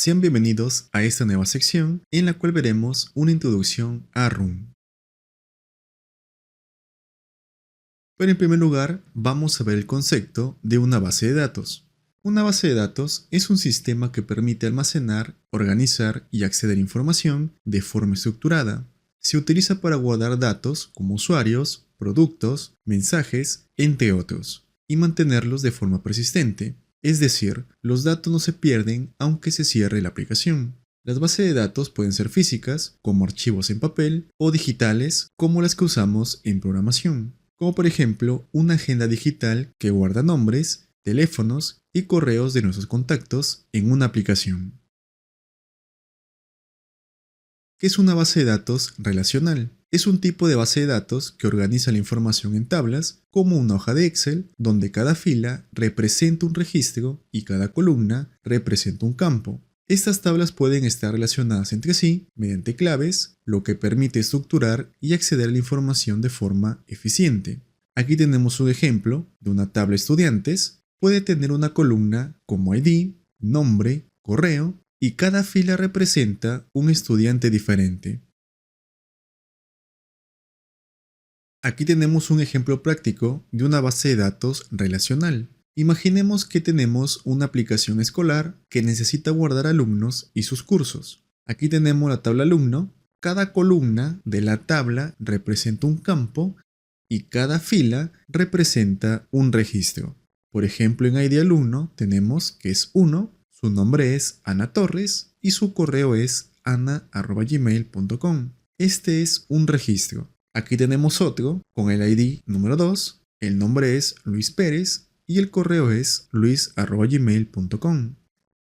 Sean bienvenidos a esta nueva sección en la cual veremos una introducción a Room. Pero en primer lugar vamos a ver el concepto de una base de datos. Una base de datos es un sistema que permite almacenar, organizar y acceder a información de forma estructurada. Se utiliza para guardar datos como usuarios, productos, mensajes, entre otros, y mantenerlos de forma persistente. Es decir, los datos no se pierden aunque se cierre la aplicación. Las bases de datos pueden ser físicas, como archivos en papel, o digitales, como las que usamos en programación, como por ejemplo una agenda digital que guarda nombres, teléfonos y correos de nuestros contactos en una aplicación. ¿Qué es una base de datos relacional? Es un tipo de base de datos que organiza la información en tablas, como una hoja de Excel, donde cada fila representa un registro y cada columna representa un campo. Estas tablas pueden estar relacionadas entre sí mediante claves, lo que permite estructurar y acceder a la información de forma eficiente. Aquí tenemos un ejemplo de una tabla estudiantes. Puede tener una columna como ID, nombre, correo, y cada fila representa un estudiante diferente. Aquí tenemos un ejemplo práctico de una base de datos relacional. Imaginemos que tenemos una aplicación escolar que necesita guardar alumnos y sus cursos. Aquí tenemos la tabla alumno. Cada columna de la tabla representa un campo y cada fila representa un registro. Por ejemplo, en ID alumno tenemos que es 1, su nombre es Ana Torres y su correo es ana@gmail.com. Este es un registro. Aquí tenemos otro con el ID número 2, el nombre es Luis Pérez y el correo es luis@gmail.com.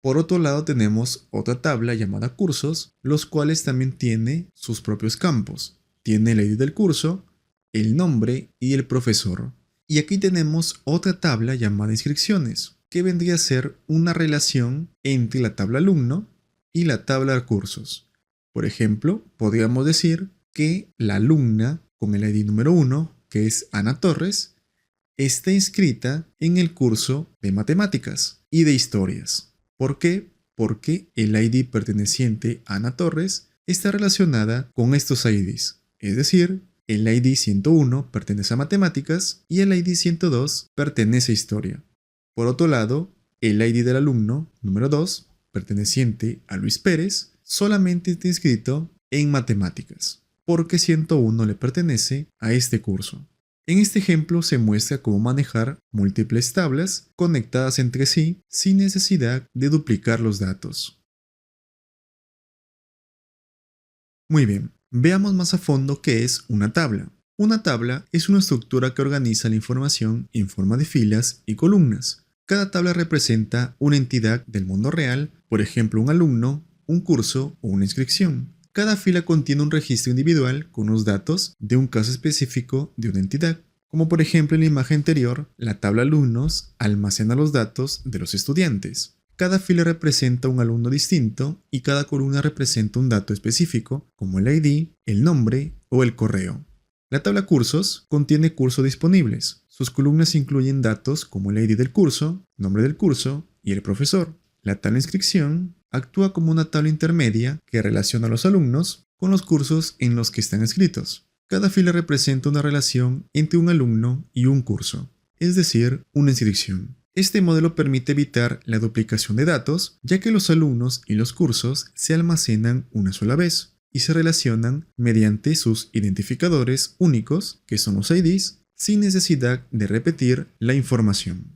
Por otro lado tenemos otra tabla llamada cursos, los cuales también tiene sus propios campos. Tiene el ID del curso, el nombre y el profesor. Y aquí tenemos otra tabla llamada inscripciones, que vendría a ser una relación entre la tabla alumno y la tabla de cursos. Por ejemplo, podríamos decir que la alumna con el ID número 1, que es Ana Torres, está inscrita en el curso de matemáticas y de historias. ¿Por qué? Porque el ID perteneciente a Ana Torres está relacionada con estos IDs. Es decir, el ID 101 pertenece a matemáticas y el ID 102 pertenece a historia. Por otro lado, el ID del alumno número 2, perteneciente a Luis Pérez, solamente está inscrito en matemáticas, porque 101 le pertenece a este curso. En este ejemplo se muestra cómo manejar múltiples tablas conectadas entre sí sin necesidad de duplicar los datos. Muy bien, veamos más a fondo qué es una tabla. Una tabla es una estructura que organiza la información en forma de filas y columnas. Cada tabla representa una entidad del mundo real, por ejemplo un alumno, un curso o una inscripción. Cada fila contiene un registro individual con los datos de un caso específico de una entidad. Como por ejemplo en la imagen anterior, la tabla alumnos almacena los datos de los estudiantes. Cada fila representa un alumno distinto y cada columna representa un dato específico, como el ID, el nombre o el correo. La tabla cursos contiene cursos disponibles. Sus columnas incluyen datos como el ID del curso, nombre del curso y el profesor. La tabla inscripción actúa como una tabla intermedia que relaciona a los alumnos con los cursos en los que están inscritos. Cada fila representa una relación entre un alumno y un curso, es decir, una inscripción. Este modelo permite evitar la duplicación de datos, ya que los alumnos y los cursos se almacenan una sola vez y se relacionan mediante sus identificadores únicos, que son los IDs, sin necesidad de repetir la información.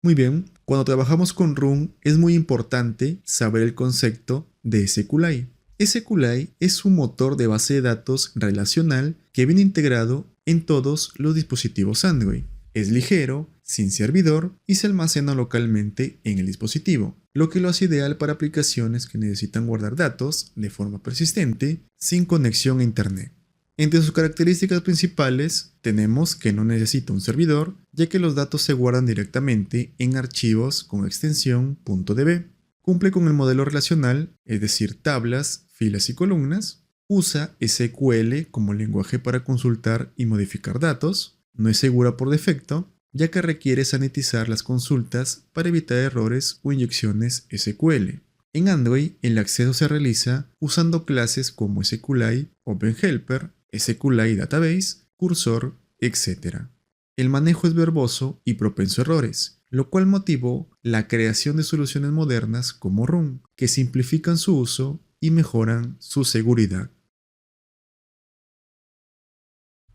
Muy bien, cuando trabajamos con Room es muy importante saber el concepto de SQLite. SQLite es un motor de base de datos relacional que viene integrado en todos los dispositivos Android. Es ligero, sin servidor y se almacena localmente en el dispositivo, lo que lo hace ideal para aplicaciones que necesitan guardar datos de forma persistente sin conexión a Internet. Entre sus características principales tenemos que no necesita un servidor, ya que los datos se guardan directamente en archivos con extensión .db. Cumple con el modelo relacional, es decir, tablas, filas y columnas. Usa SQL como lenguaje para consultar y modificar datos. No es segura por defecto. ya que requiere sanitizar las consultas para evitar errores o inyecciones SQL. En Android, el acceso se realiza usando clases como SQLite, OpenHelper, SQLite Database, Cursor, etc. El manejo es verboso y propenso a errores, lo cual motivó la creación de soluciones modernas como Room, que simplifican su uso y mejoran su seguridad.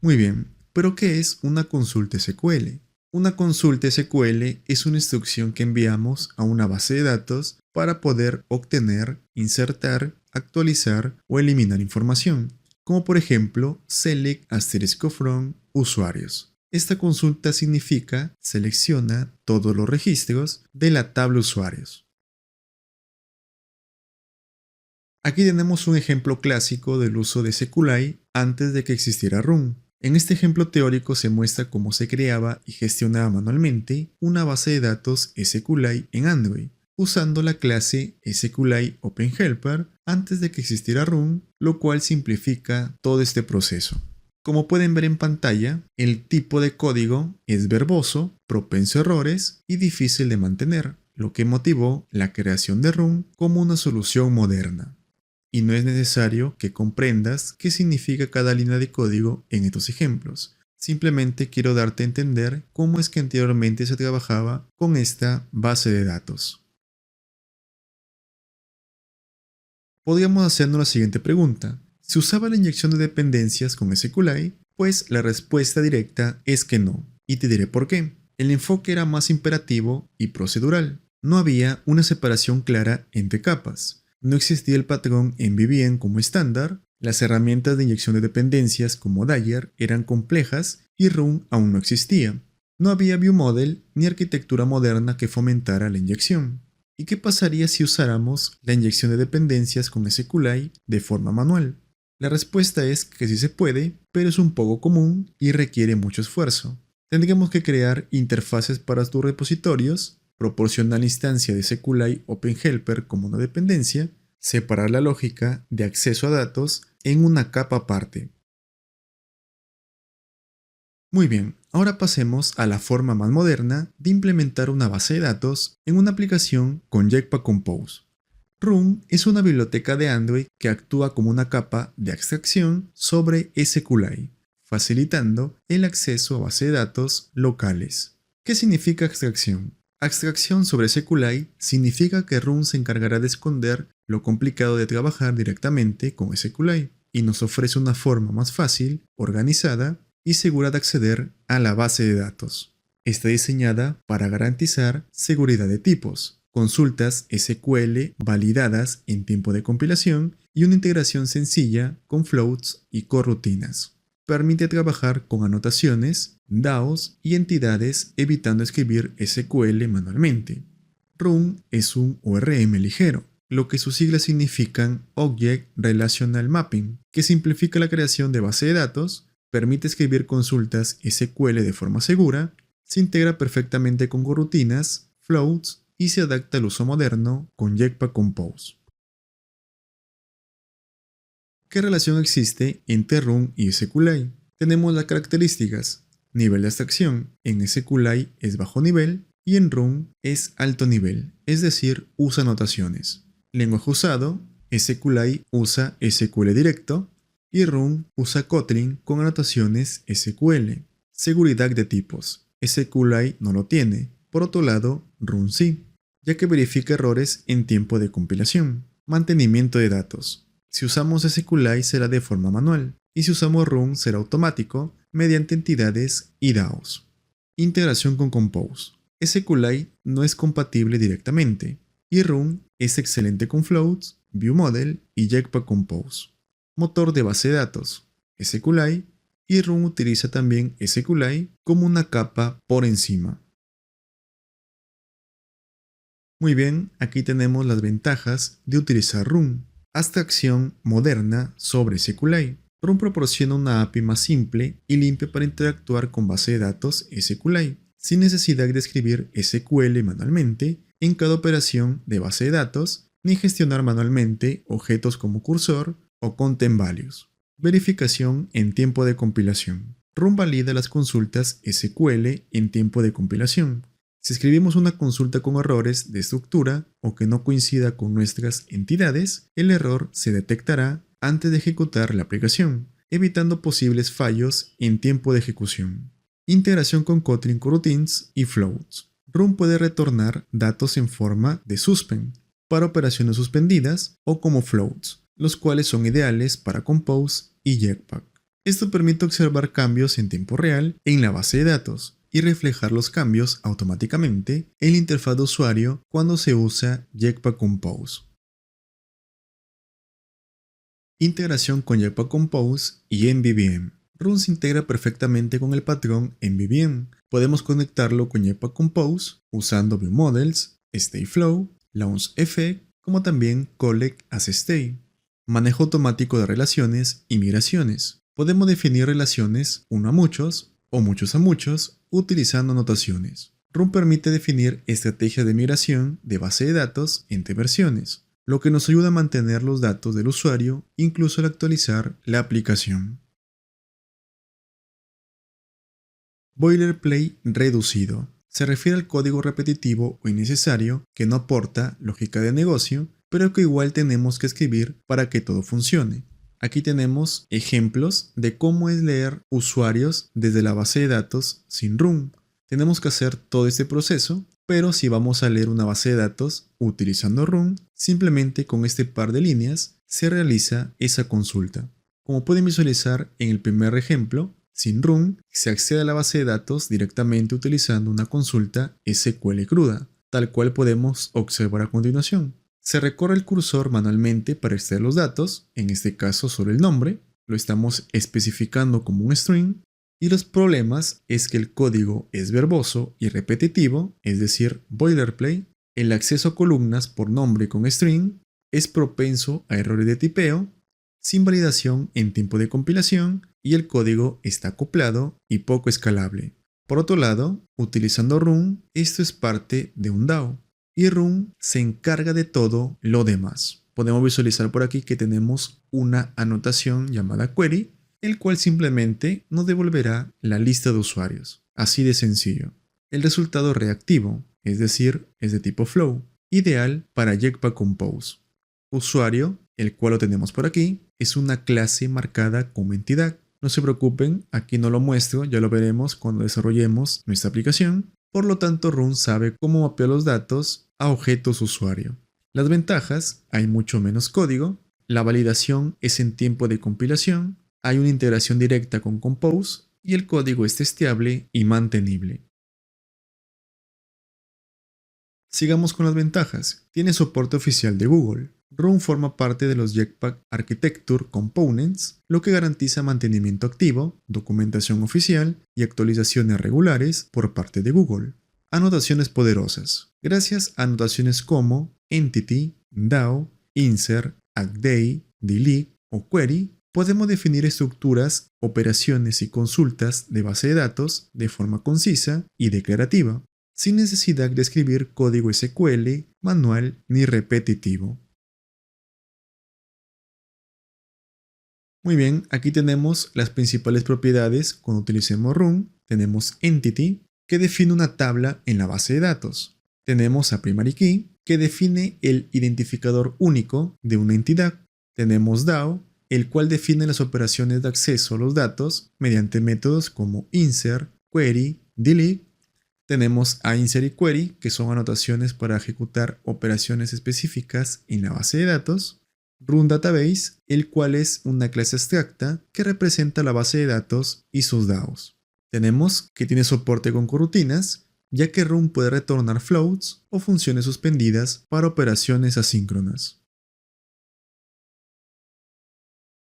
Muy bien, pero ¿qué es una consulta SQL? Una consulta SQL es una instrucción que enviamos a una base de datos para poder obtener, insertar, actualizar o eliminar información, como por ejemplo select * from usuarios. Esta consulta significa selecciona todos los registros de la tabla usuarios. Aquí tenemos un ejemplo clásico del uso de SQLite antes de que existiera Room. En este ejemplo teórico se muestra cómo se creaba y gestionaba manualmente una base de datos SQLite en Android, usando la clase SQLite OpenHelper antes de que existiera Room, lo cual simplifica todo este proceso. Como pueden ver en pantalla, el tipo de código es verboso, propenso a errores y difícil de mantener, lo que motivó la creación de Room como una solución moderna. Y no es necesario que comprendas qué significa cada línea de código en estos ejemplos. Simplemente quiero darte a entender cómo es que anteriormente se trabajaba con esta base de datos. Podríamos hacernos la siguiente pregunta. ¿Se usaba la inyección de dependencias con SQLite? Pues la respuesta directa es que no, y te diré por qué. El enfoque era más imperativo y procedural. No había una separación clara entre capas. No existía el patrón MVVM como estándar, las herramientas de inyección de dependencias como Dagger eran complejas y Room aún no existía. No había ViewModel ni arquitectura moderna que fomentara la inyección. ¿Y qué pasaría si usáramos la inyección de dependencias con SQLite de forma manual? La respuesta es que sí se puede, pero es un poco común y requiere mucho esfuerzo. Tendríamos que crear interfaces para tus repositorios, proporcionar la instancia de SQLite OpenHelper como una dependencia, separar la lógica de acceso a datos en una capa aparte. Muy bien, ahora pasemos a la forma más moderna de implementar una base de datos en una aplicación con Jetpack Compose. Room es una biblioteca de Android que actúa como una capa de abstracción sobre SQLite, facilitando el acceso a bases de datos locales. ¿Qué significa abstracción? Abstracción sobre SQLite significa que Room se encargará de esconder lo complicado de trabajar directamente con SQLite y nos ofrece una forma más fácil, organizada y segura de acceder a la base de datos. Está diseñada para garantizar seguridad de tipos, consultas SQL validadas en tiempo de compilación y una integración sencilla con floats y corrutinas. Permite trabajar con anotaciones, DAOs y entidades evitando escribir SQL manualmente. Room es un ORM ligero, lo que sus siglas significan Object Relational Mapping, que simplifica la creación de base de datos, permite escribir consultas SQL de forma segura, se integra perfectamente con corrutinas, floats y se adapta al uso moderno con Jetpack Compose. ¿Qué relación existe entre Room y SQLite? Tenemos las características. Nivel de abstracción. En SQLite es bajo nivel y en Room es alto nivel, es decir, usa notaciones. Lenguaje usado. SQLite usa SQL directo y Room usa Kotlin con anotaciones SQL. Seguridad de tipos. SQLite no lo tiene. Por otro lado, Room sí, ya que verifica errores en tiempo de compilación. Mantenimiento de datos. Si usamos SQLite será de forma manual y si usamos Room será automático mediante entidades y DAOs. Integración con Compose. SQLite no es compatible directamente y Room es excelente con floats, ViewModel y Jetpack Compose. Motor de base de datos. SQLite y Room utiliza también SQLite como una capa por encima. Muy bien, aquí tenemos las ventajas de utilizar Room. Abstracción moderna sobre SQLite. Room proporciona una API más simple y limpia para interactuar con base de datos SQLite, sin necesidad de escribir SQL manualmente en cada operación de base de datos, ni gestionar manualmente objetos como cursor o content values. Verificación en tiempo de compilación. Run valida las consultas SQL en tiempo de compilación. Si escribimos una consulta con errores de estructura o que no coincida con nuestras entidades, el error se detectará antes de ejecutar la aplicación, evitando posibles fallos en tiempo de ejecución. Integración con Kotlin Coroutines y Floats. Run puede retornar datos en forma de suspend para operaciones suspendidas o como floats, los cuales son ideales para Compose y Jetpack. Esto permite observar cambios en tiempo real en la base de datos y reflejar los cambios automáticamente en la interfaz de usuario cuando se usa Jetpack Compose. Integración con Jetpack Compose y MVVM. Run se integra perfectamente con el patrón MVVM. Podemos conectarlo con Jetpack Compose usando ViewModels, StateFlow, LaunchEffect, como también Collect as State. Manejo automático de relaciones y migraciones. Podemos definir relaciones uno a muchos o muchos a muchos utilizando notaciones. Run permite definir estrategias de migración de base de datos entre versiones, lo que nos ayuda a mantener los datos del usuario incluso al actualizar la aplicación. Boilerplate reducido. Se refiere al código repetitivo o innecesario que no aporta lógica de negocio, pero que igual tenemos que escribir para que todo funcione. Aquí tenemos ejemplos de cómo es leer usuarios desde la base de datos sin Run. Tenemos que hacer todo este proceso, pero si vamos a leer una base de datos utilizando Run, simplemente con este par de líneas se realiza esa consulta. Como pueden visualizar en el primer ejemplo, sin Run se accede a la base de datos directamente utilizando una consulta SQL cruda, tal cual podemos observar a continuación. Se recorre el cursor manualmente para extraer los datos, en este caso solo el nombre, lo estamos especificando como un string, y los problemas es que el código es verboso y repetitivo, es decir, boilerplate, el acceso a columnas por nombre con string es propenso a errores de tipeo, sin validación en tiempo de compilación y el código está acoplado y poco escalable. Por otro lado, utilizando Run, esto es parte de un DAO y Run se encarga de todo lo demás. Podemos visualizar por aquí que tenemos una anotación llamada query, el cual simplemente nos devolverá la lista de usuarios. Así de sencillo. El resultado reactivo, es decir, es de tipo flow, ideal para Jetpack Compose. Usuario, el cual lo tenemos por aquí, es una clase marcada como entidad. No se preocupen, aquí no lo muestro, ya lo veremos cuando desarrollemos nuestra aplicación. Por lo tanto, Run sabe cómo mapear los datos a objetos usuario. Las ventajas, hay mucho menos código, la validación es en tiempo de compilación, hay una integración directa con Compose y el código es testeable y mantenible. Sigamos con las ventajas. Tiene soporte oficial de Google. Run forma parte de los Jetpack Architecture Components, lo que garantiza mantenimiento activo, documentación oficial y actualizaciones regulares por parte de Google. Anotaciones poderosas. Gracias a anotaciones como Entity, DAO, Insert, AddDay, Delete o Query, podemos definir estructuras, operaciones y consultas de base de datos de forma concisa y declarativa, sin necesidad de escribir código SQL, manual ni repetitivo. Muy bien, aquí tenemos las principales propiedades cuando utilicemos Run. Tenemos Entity, que define una tabla en la base de datos. Tenemos a Primary Key, que define el identificador único de una entidad. Tenemos DAO, el cual define las operaciones de acceso a los datos mediante métodos como insert, query, delete. Tenemos a insert y query, que son anotaciones para ejecutar operaciones específicas en la base de datos. Run Database, el cual es una clase abstracta que representa la base de datos y sus DAOs. Tenemos que tiene soporte con corutinas, ya que Run puede retornar floats o funciones suspendidas para operaciones asíncronas.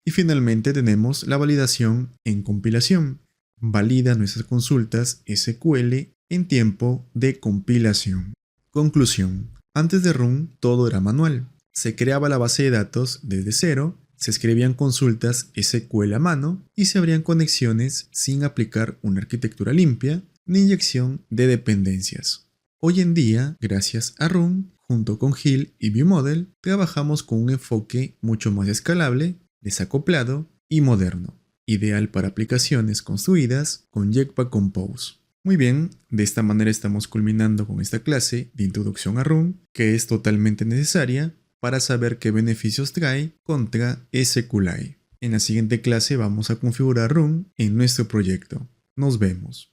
Y finalmente tenemos la validación en compilación. Valida nuestras consultas SQL en tiempo de compilación. Conclusión. Antes de Run todo era manual. Se creaba la base de datos desde cero, se escribían consultas SQL a mano y se abrían conexiones sin aplicar una arquitectura limpia ni inyección de dependencias. Hoy en día, gracias a Run, junto con Hill y ViewModel, trabajamos con un enfoque mucho más escalable, desacoplado y moderno. ideal para aplicaciones construidas con Jetpack Compose. Muy bien, de esta manera estamos culminando con esta clase de introducción a Run, que es totalmente necesaria para saber qué beneficios trae contra SQLite. En la siguiente clase vamos a configurar Run en nuestro proyecto. Nos vemos.